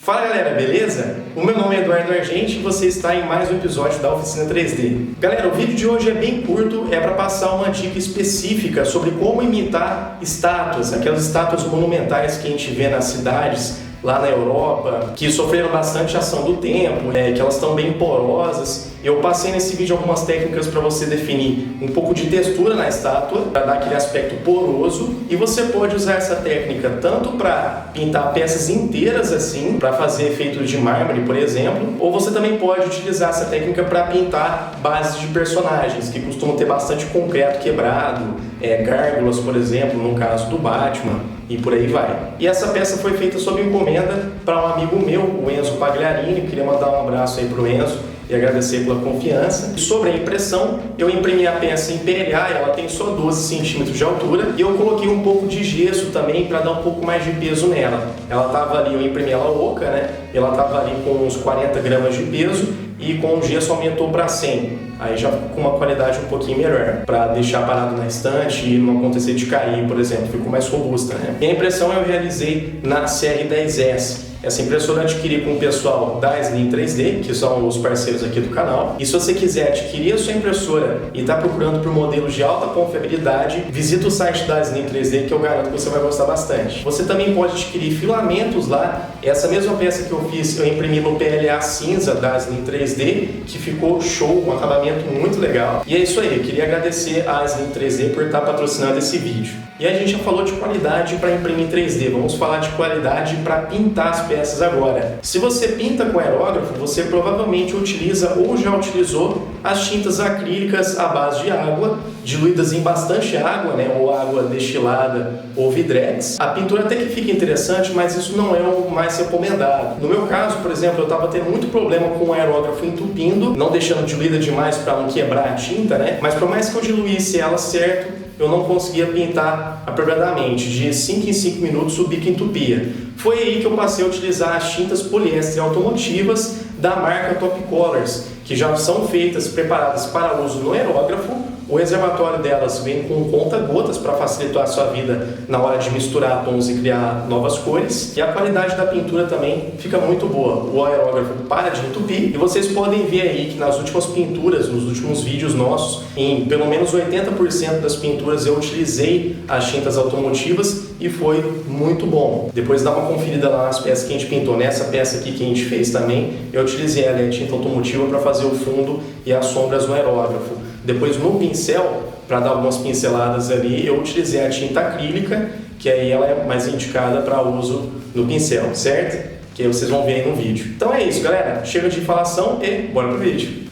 Fala galera, beleza? O meu nome é Eduardo Argenti e você está em mais um episódio da Oficina 3D. Galera, o vídeo de hoje é bem curto, é para passar uma dica específica sobre como imitar estátuas, aquelas estátuas monumentais que a gente vê nas cidades, lá na Europa, que sofreram bastante ação do tempo, que elas estão bem porosas. Eu passei nesse vídeo algumas técnicas para você definir um pouco de textura na estátua, para dar aquele aspecto poroso, e você pode usar essa técnica tanto para pintar peças inteiras assim, para fazer efeito de mármore, por exemplo, ou você também pode utilizar essa técnica para pintar bases de personagens, que costumam ter bastante concreto quebrado, gárgulas, por exemplo, no caso do Batman, e por aí vai. E essa peça foi feita sob encomenda para um amigo meu, o Enzo Pagliarini. Queria mandar um abraço aí para o Enzo e agradecer pela confiança. E sobre a impressão, eu imprimi a peça em PLA, ela tem só 12 centímetros de altura, e eu coloquei um pouco de gesso também para dar um pouco mais de peso nela. Ela estava ali, eu imprimi ela oca, né? Ela estava ali com uns 40 gramas de peso, e com o gesso aumentou para 100. Aí já ficou com uma qualidade um pouquinho melhor, para deixar parado na estante e não acontecer de cair, por exemplo, ficou mais robusta, né? E a impressão eu realizei na CR10S. Essa impressora eu adquiri com o pessoal da Slim 3D, que são os parceiros aqui do canal. E se você quiser adquirir a sua impressora e está procurando por modelos de alta confiabilidade, visita o site da Slim 3D, que eu garanto que você vai gostar bastante. Você também pode adquirir filamentos lá. Essa mesma peça que eu fiz, eu imprimi no PLA cinza da Slim 3D, que ficou show, um acabamento muito legal. E é isso aí, eu queria agradecer a Slim 3D por estar patrocinando esse vídeo. E a gente já falou de qualidade para imprimir 3D, vamos falar de qualidade para pintar as peças agora. Se você pinta com aerógrafo, você provavelmente utiliza ou já utilizou as tintas acrílicas à base de água, diluídas em bastante água, né, ou água destilada ou vidrex. A pintura até que fica interessante, mas isso não é o mais recomendado. No meu caso, por exemplo, eu estava tendo muito problema com o aerógrafo entupindo, não deixando diluída demais para não quebrar a tinta, né? Mas por mais que eu diluísse ela certo, eu não conseguia pintar apropriadamente. De 5 em 5 minutos o bico entupia. Foi aí que eu passei a utilizar as tintas poliéster automotivas da marca Top Colors, que já são feitas, preparadas para uso no aerógrafo. O reservatório delas vem com conta-gotas para facilitar a sua vida na hora de misturar tons e criar novas cores. E a qualidade da pintura também fica muito boa. O aerógrafo para de entupir. E vocês podem ver aí que nas últimas pinturas, nos últimos vídeos nossos, em pelo menos 80% das pinturas eu utilizei as tintas automotivas e foi muito bom. Depois dá uma conferida lá nas peças que a gente pintou. Nessa peça aqui que a gente fez também, eu utilizei a tinta automotiva para fazer o fundo e as sombras no aerógrafo. Depois no pincel, para dar algumas pinceladas ali, eu utilizei a tinta acrílica, que aí ela é mais indicada para uso no pincel, certo? Que aí vocês vão ver aí no vídeo. Então é isso, galera. Chega de falação e bora pro vídeo.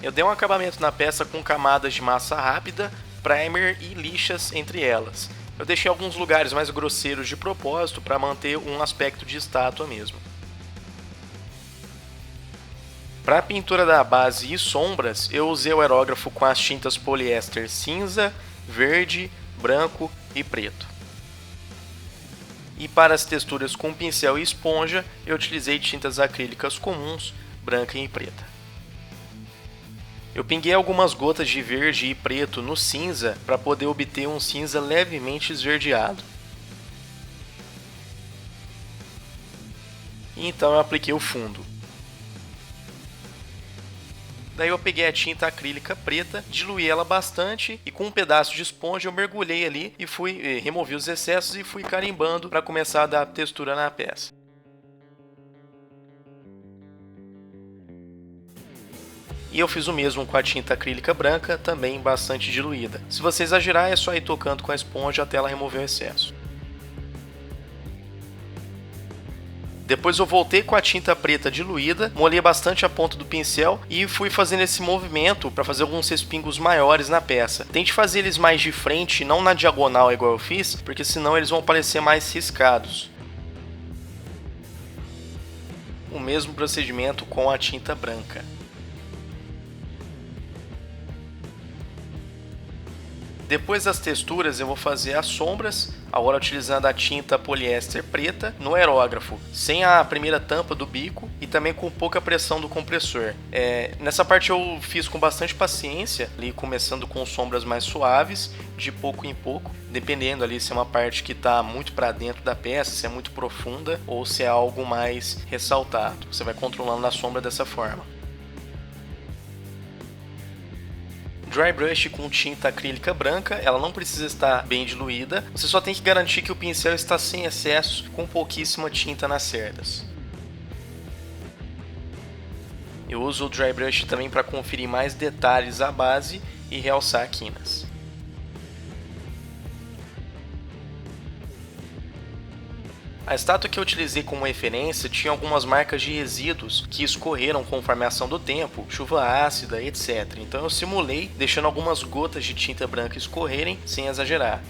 Eu dei um acabamento na peça com camadas de massa rápida, primer e lixas entre elas. Eu deixei alguns lugares mais grosseiros de propósito para manter um aspecto de estátua mesmo. Para a pintura da base e sombras, eu usei o aerógrafo com as tintas poliéster cinza, verde, branco e preto. E para as texturas com pincel e esponja, eu utilizei tintas acrílicas comuns, branca e preta. Eu pinguei algumas gotas de verde e preto no cinza para poder obter um cinza levemente esverdeado. E então eu apliquei o fundo. Daí eu peguei a tinta acrílica preta, diluí ela bastante e com um pedaço de esponja eu mergulhei ali e removi os excessos e fui carimbando para começar a dar textura na peça. E eu fiz o mesmo com a tinta acrílica branca, também bastante diluída. Se você exagerar, é só ir tocando com a esponja até ela remover o excesso. Depois eu voltei com a tinta preta diluída, molhei bastante a ponta do pincel e fui fazendo esse movimento para fazer alguns respingos maiores na peça. Tente fazer eles mais de frente, não na diagonal igual eu fiz, porque senão eles vão parecer mais riscados. O mesmo procedimento com a tinta branca. Depois das texturas eu vou fazer as sombras, agora utilizando a tinta poliéster preta no aerógrafo, sem a primeira tampa do bico e também com pouca pressão do compressor. Nessa parte eu fiz com bastante paciência, ali começando com sombras mais suaves, de pouco em pouco, dependendo ali se é uma parte que está muito para dentro da peça, se é muito profunda ou se é algo mais ressaltado. Você vai controlando a sombra dessa forma. Dry brush com tinta acrílica branca, ela não precisa estar bem diluída, você só tem que garantir que o pincel está sem excesso, com pouquíssima tinta nas cerdas. Eu uso o dry brush também para conferir mais detalhes à base e realçar quinas. A estátua que eu utilizei como referência tinha algumas marcas de resíduos que escorreram conforme a ação do tempo, chuva ácida, etc. Então eu simulei deixando algumas gotas de tinta branca escorrerem sem exagerar.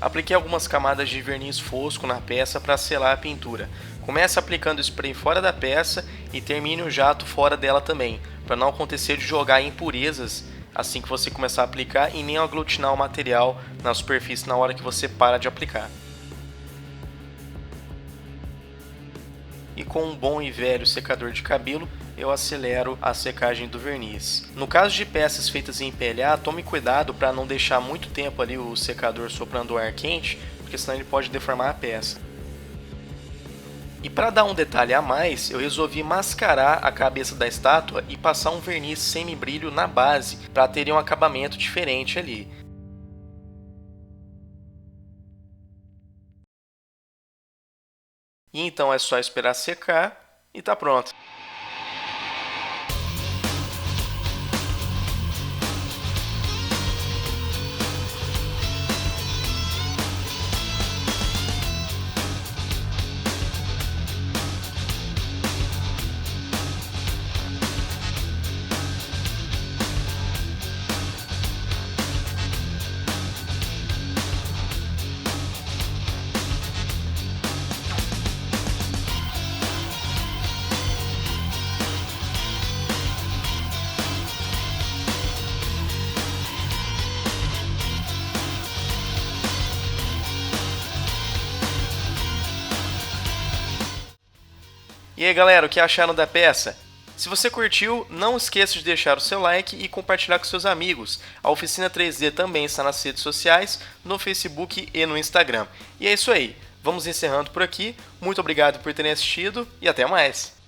Apliquei algumas camadas de verniz fosco na peça para selar a pintura. Comece aplicando o spray fora da peça e termine o jato fora dela também, para não acontecer de jogar impurezas assim que você começar a aplicar e nem aglutinar o material na superfície na hora que você para de aplicar. E com um bom e velho secador de cabelo, eu acelero a secagem do verniz. No caso de peças feitas em PLA, tome cuidado para não deixar muito tempo ali o secador soprando ar quente, porque senão ele pode deformar a peça. E para dar um detalhe a mais, eu resolvi mascarar a cabeça da estátua e passar um verniz semi-brilho na base, para ter um acabamento diferente ali. E então é só esperar secar e tá pronto. E aí galera, o que acharam da peça? Se você curtiu, não esqueça de deixar o seu like e compartilhar com seus amigos. A Oficina 3D também está nas redes sociais, no Facebook e no Instagram. E é isso aí, vamos encerrando por aqui. Muito obrigado por terem assistido e até mais!